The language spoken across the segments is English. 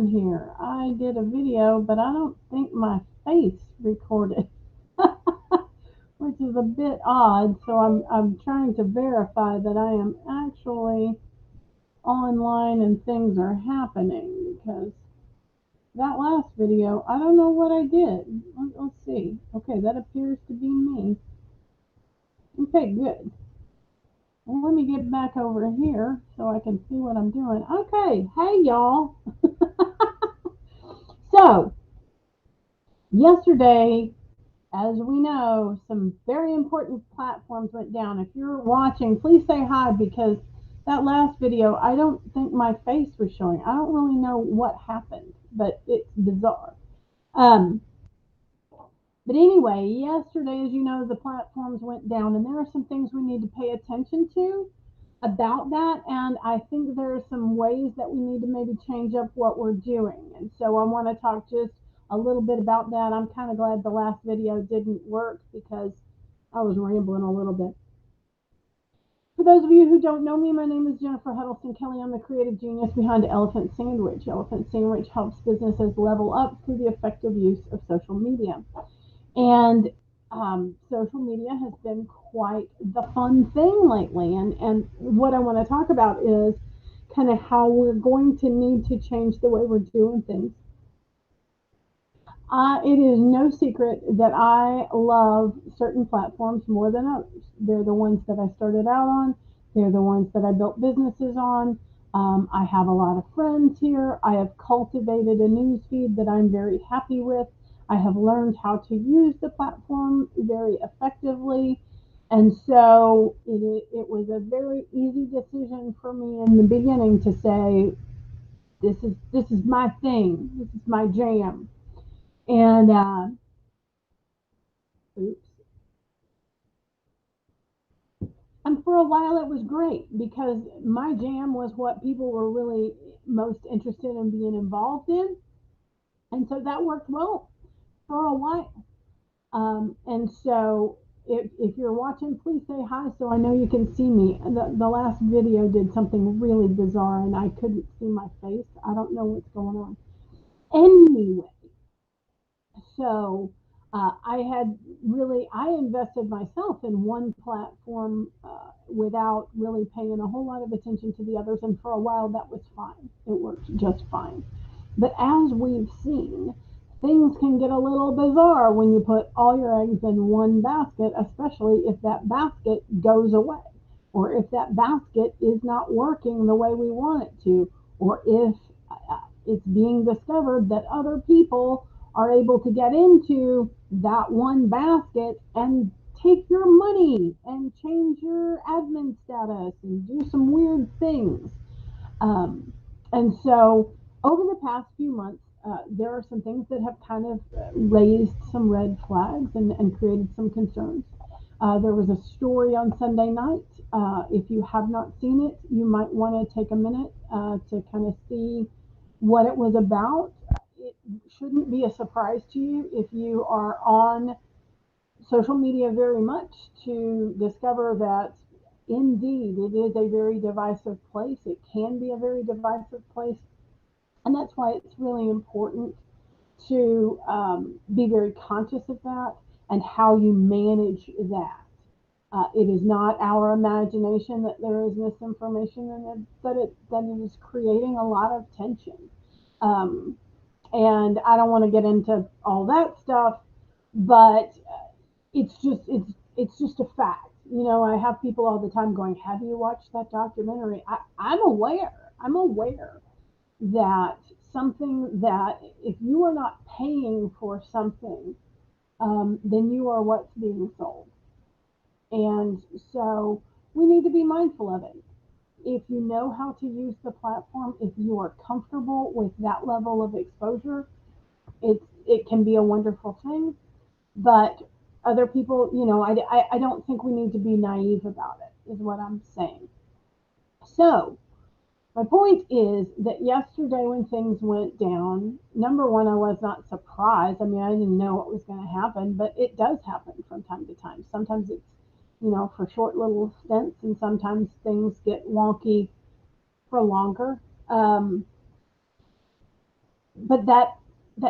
on here? I did a video, but I don't think my face recorded, which is a bit odd. So I'm trying to verify that I am actually online and things are happening because that last video, I don't know what I did. Let's see. Okay, that appears to be me. Okay, good. Well, let me get back over here so I can see what I'm doing. Okay, hey y'all. So, yesterday, as we know, some very important platforms went down. If you're watching, please say hi because that last video, I don't think my face was showing. I don't really know what happened, but it's bizarre. Um, but anyway, yesterday, as you know, the platforms went down, and there are some things we need to pay attention to about that. And I think there are some ways that we need to maybe change up what we're doing. And so I want to talk just a little bit about that. I'm kind of glad the last video didn't work because I was rambling a little bit. For those of you who don't know me, my name is Jennifer Huddleston Kelly. I'm the creative genius behind Elephant Sandwich. Elephant Sandwich helps businesses level up through the effective use of social media. And social media has been quite the fun thing lately. And what I want to talk about is kind of how we're going to need to change the way we're doing things. It is no secret that I love certain platforms more than others. They're the ones that I started out on. They're the ones that I built businesses on. I have a lot of friends here. I have cultivated a news feed that I'm very happy with. I have learned how to use the platform very effectively. And so it was a very easy decision for me in the beginning to say, this is my thing. This is my jam. And oops. And for a while it was great because my jam was what people were really most interested in being involved in. And so that worked well for a while. And so if you're watching, please say hi so I know you can see me. The last video did something really bizarre and I couldn't see my face. I don't know what's going on. Anyway, so I invested myself in one platform without really paying a whole lot of attention to the others. And for a while, that was fine. It worked just fine. But as we've seen, things can get a little bizarre when you put all your eggs in one basket, especially if that basket goes away, or if that basket is not working the way we want it to, or if it's being discovered that other people are able to get into that one basket and take your money and change your admin status and do some weird things. Um, and so, over the past few months, there are some things that have kind of raised some red flags and created some concerns. There was a story on Sunday night. If you have not seen it, you might want to take a minute to kind of see what it was about. It shouldn't be a surprise to you if you are on social media very much to discover that indeed it is a very divisive place. It can be a very divisive place. And that's why it's really important to be very conscious of that and how you manage that. It is not our imagination that there is misinformation and that it is creating a lot of tension. Um, and I don't want to get into all that stuff, but it's just a fact. You know, I have people all the time going, "Have you watched that documentary?" I'm aware. I'm aware that something that if you are not paying for something, then you are what's being sold, and so we need to be mindful of it. If you know how to use the platform, if you are comfortable with that level of exposure, it can be a wonderful thing. But other people, I don't think we need to be naive about it, is what I'm saying. So, my point is that yesterday when things went down, number one, I was not surprised. I mean, I didn't know what was going to happen, but it does happen from time to time. Sometimes it's, for short little stints, and sometimes things get wonky for longer. Um, but that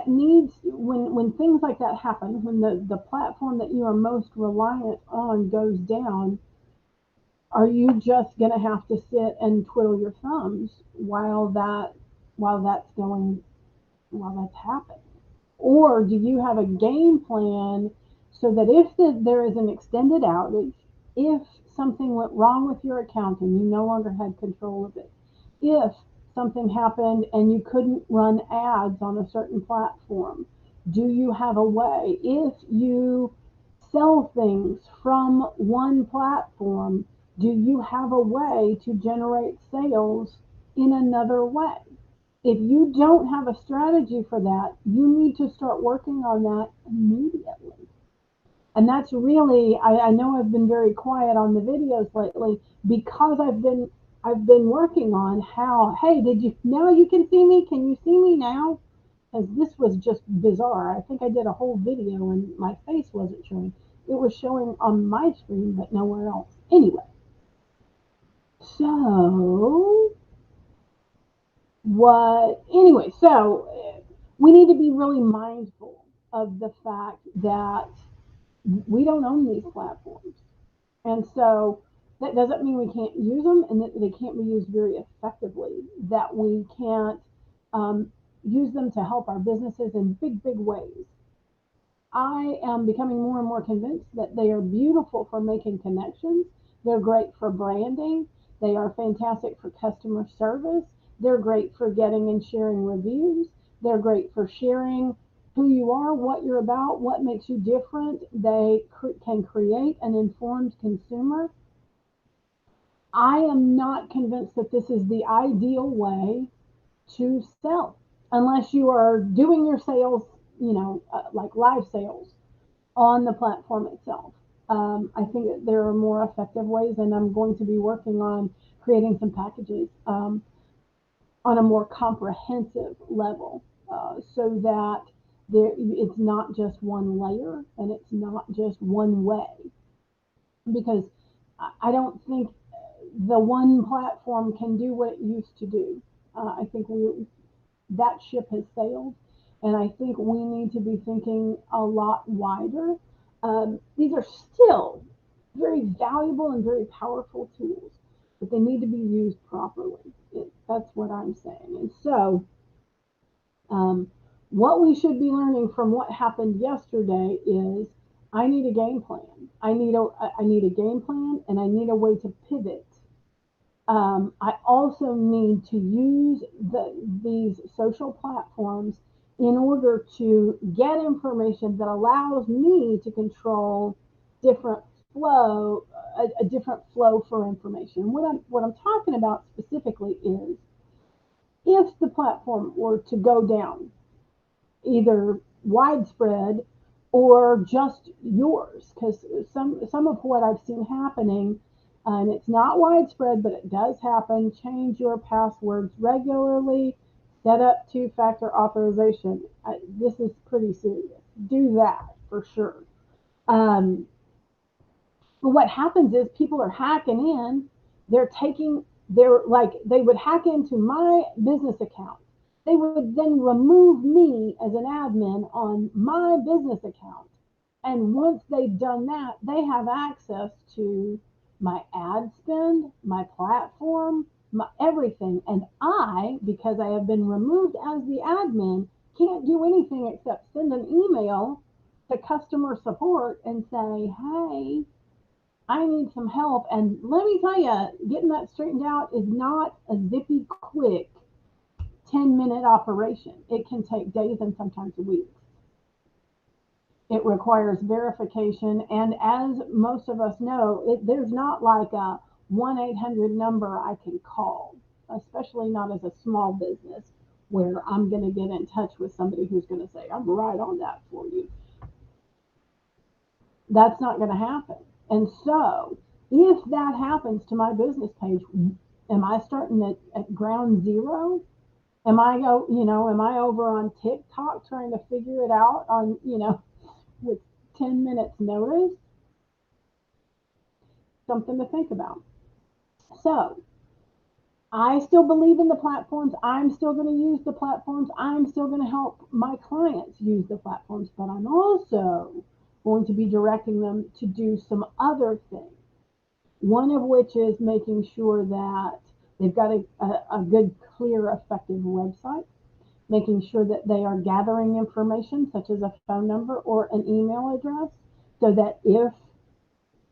needs, when things like that happen, when the platform that you are most reliant on goes down, are you just going to have to sit and twiddle your thumbs while that's going while that's happening? Or do you have a game plan so that if there is an extended outage, if something went wrong with your account and you no longer had control of it, if something happened and you couldn't run ads on a certain platform, do you have a way? If you sell things from one platform, do you have a way to generate sales in another way? If you don't have a strategy for that, you need to start working on that immediately. And that's really, I know I've been very quiet on the videos lately because I've been working on how, hey, did you, now you can see me? Can you see me now? Because this was just bizarre. I think I did a whole video and my face wasn't showing. It was showing on my screen, but nowhere else. Anyway, so we need to be really mindful of the fact that we don't own these platforms. And so that doesn't mean we can't use them and that they can't be used very effectively, that we can't use them to help our businesses in big, big ways. I am becoming more and more convinced that they are beautiful for making connections. They're great for branding. They are fantastic for customer service. They're great for getting and sharing reviews. They're great for sharing who you are, what you're about, what makes you different. They can create an informed consumer. I am not convinced that this is the ideal way to sell unless you are doing your sales, like live sales on the platform itself. I think that there are more effective ways, and I'm going to be working on creating some packages on a more comprehensive level so that it's not just one layer and it's not just one way. Because I don't think the one platform can do what it used to do. I think that ship has sailed, and I think we need to be thinking a lot wider. These are still very valuable and very powerful tools, but they need to be used properly. That's what I'm saying. And so, what we should be learning from what happened yesterday is I need a game plan. I need a game plan, and I need a way to pivot. I also need to use these social platforms in order to get information that allows me to control different flow, a different flow for information. What I'm talking about specifically is if the platform were to go down, either widespread or just yours, because some of what I've seen happening, and it's not widespread, but it does happen. Change your passwords regularly. Set up two-factor authorization. This is pretty serious. Do that for sure. Um, but what happens is people are hacking in. They're like, they would hack into my business account. They would then remove me as an admin on my business account. And once they've done that, they have access to my ad spend, my platform, my everything. And I, because I have been removed as the admin, can't do anything except send an email to customer support and say, hey, I need some help. And let me tell you, getting that straightened out is not a zippy quick 10-minute operation. It can take days and sometimes weeks. It requires verification. And as most of us know, there's not like a 1-800 number I can call, especially not as a small business where I'm going to get in touch with somebody who's going to say, I'm right on that for you. That's not going to happen. And so, if that happens to my business page, am I starting at ground zero? Am I over on TikTok trying to figure it out on, with 10 minutes notice? Something to think about. So, I still believe in the platforms. I'm still going to use the platforms. I'm still going to help my clients use the platforms, but I'm also going to be directing them to do some other things. One of which is making sure that they've got a good, clear, effective website, making sure that they are gathering information such as a phone number or an email address so that if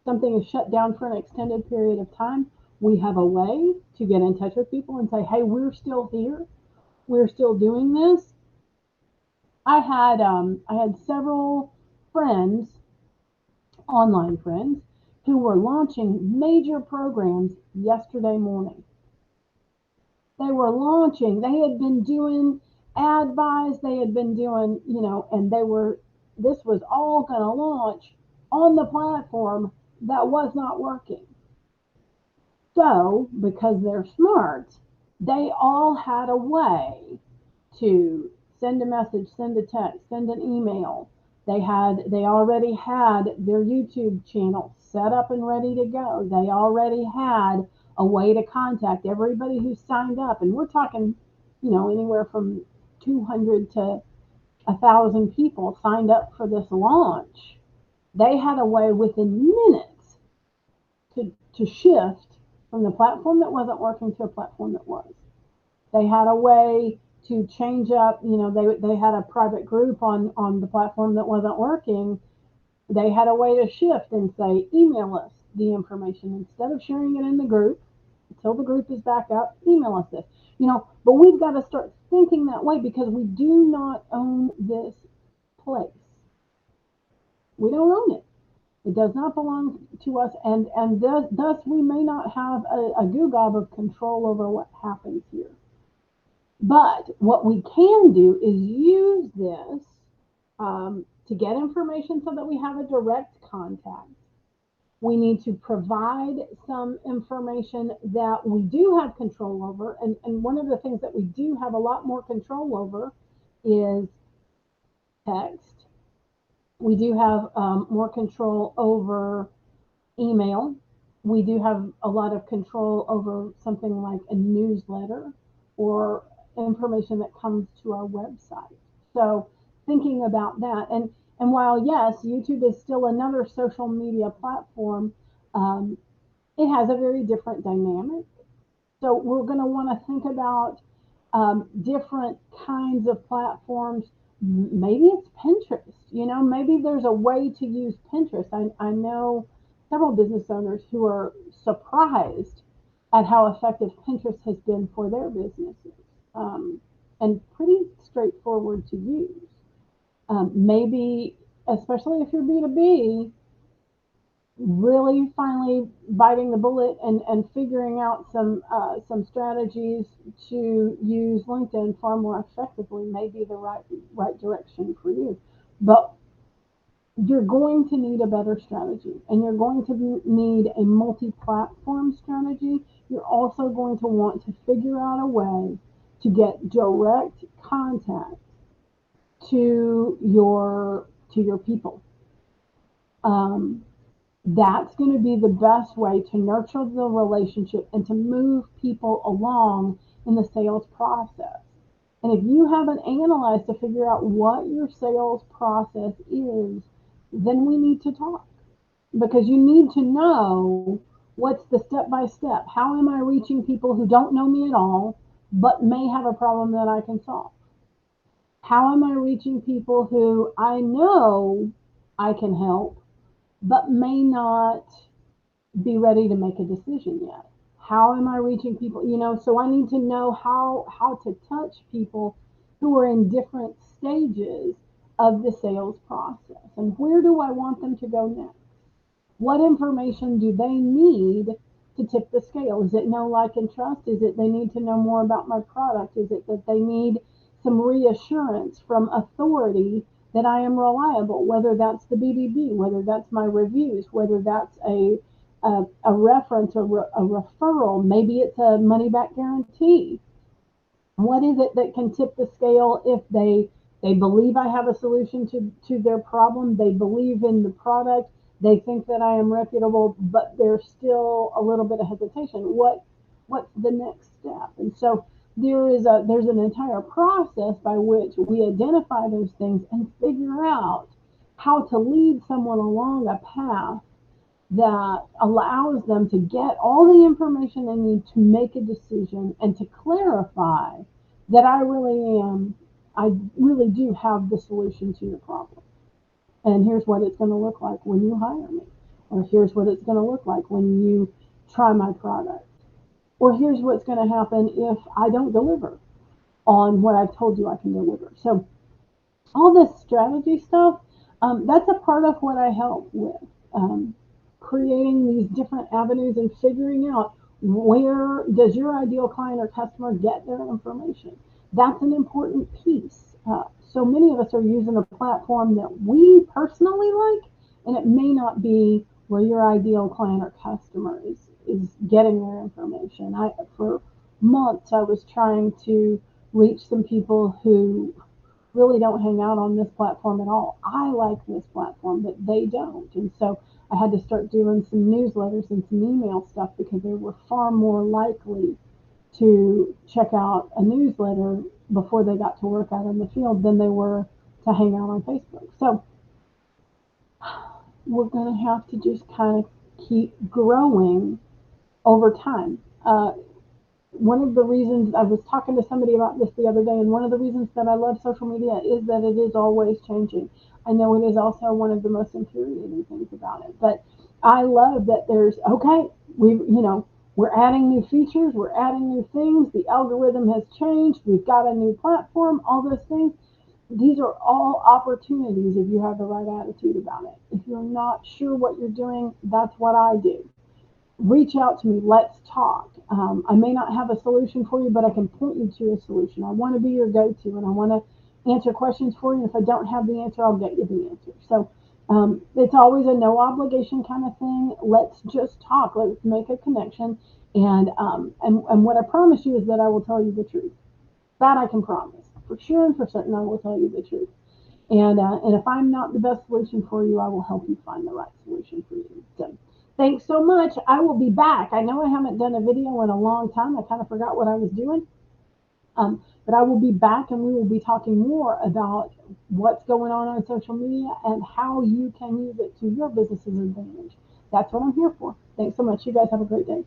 something is shut down for an extended period of time, we have a way to get in touch with people and say, hey, we're still here. We're still doing this. I had several friends, online friends, who were launching major programs yesterday morning. They were launching, they had been doing ad buys, they had been doing, and this was all going to launch on the platform that was not working. So, because they're smart, they all had a way to send a message, send a text, send an email. They already had their YouTube channel set up and ready to go. They already had a way to contact everybody who signed up. And we're talking, anywhere from 200 to 1,000 people signed up for this launch. They had a way within minutes to shift from the platform that wasn't working to a platform that was. They had a way to change up, they had a private group on the platform that wasn't working. They had a way to shift and say, email us the information instead of sharing it in the group until the group is back up, email us this. But we've got to start thinking that way because we do not own this place. We don't own it. It does not belong to us, and thus we may not have a googob of control over what happens here. But what we can do is use this to get information so that we have a direct contact. We need to provide some information that we do have control over. And one of the things that we do have a lot more control over is text. We do have more control over email. We do have a lot of control over something like a newsletter or information that comes to our website. So thinking about that, and while yes, YouTube is still another social media platform, it has a very different dynamic. So we're going to want to think about different kinds of platforms. Maybe it's Pinterest. Maybe there's a way to use Pinterest. I know several business owners who are surprised at how effective Pinterest has been for their businesses, and pretty straightforward to use. Maybe, especially if you're B2B, really finally biting the bullet and figuring out some strategies to use LinkedIn far more effectively may be the right direction for you. But you're going to need a better strategy, and you're going to need a multi-platform strategy. You're also going to want to figure out a way to get direct contact to your people. That's going to be the best way to nurture the relationship and to move people along in the sales process. And if you haven't analyzed to figure out what your sales process is, then we need to talk, because you need to know what's the step by step. How am I reaching people who don't know me at all but may have a problem that I can solve? How am I reaching people who I know I can help but may not be ready to make a decision yet? How am I reaching people? So I need to know how to touch people who are in different stages of the sales process. And where do I want them to go next? What information do they need to tip the scale? Is it know, like, and trust? Is it they need to know more about my product? Is it that they need some reassurance from authority that I am reliable, whether that's the BBB, whether that's my reviews, whether that's a reference or a referral, maybe it's a money back guarantee. What is it that can tip the scale if they believe I have a solution to their problem, they believe in the product, they think that I am reputable, but there's still a little bit of hesitation? What's the next step. And so there's an entire process by which we identify those things and figure out how to lead someone along a path that allows them to get all the information they need to make a decision and to clarify that I really do have the solution to your problem. And here's what it's going to look like when you hire me. Or here's what it's going to look like when you try my product. Or here's what's going to happen if I don't deliver on what I've told you I can deliver. So all this strategy stuff, that's a part of what I help with. Creating these different avenues and figuring out where does your ideal client or customer get their information. That's an important piece. So many of us are using a platform that we personally like, and it may not be where your ideal client or customer is getting their information. For months I was trying to reach some people who really don't hang out on this platform at all. I like this platform, but they don't. And so I had to start doing some newsletters and some email stuff because they were far more likely to check out a newsletter before they got to work out in the field than they were to hang out on Facebook. So we're going to have to just kind of keep growing over time. One of the reasons I was talking to somebody about this the other day, and one of the reasons that I love social media is that it is always changing. I know it is also one of the most infuriating things about it, but I love that there's we're adding new features, we're adding new things, the algorithm has changed, we've got a new platform, all those things. These are all opportunities if you have the right attitude about it. If you're not sure what you're doing, that's what I do. Reach out to me. Let's talk. I may not have a solution for you, but I can point you to a solution. I want to be your go-to, and I want to answer questions for you. If I don't have the answer, I'll get you the answer. So it's always a no obligation kind of thing. Let's just talk. Let's make a connection. And what I promise you is that I will tell you the truth. That I can promise. For sure and for certain, I will tell you the truth. And if I'm not the best solution for you, I will help you find the right solution for you. So thanks so much. I will be back. I know I haven't done a video in a long time. I kind of forgot what I was doing. But I will be back and we will be talking more about what's going on social media and how you can use it to your business's advantage. That's what I'm here for. Thanks so much. You guys have a great day.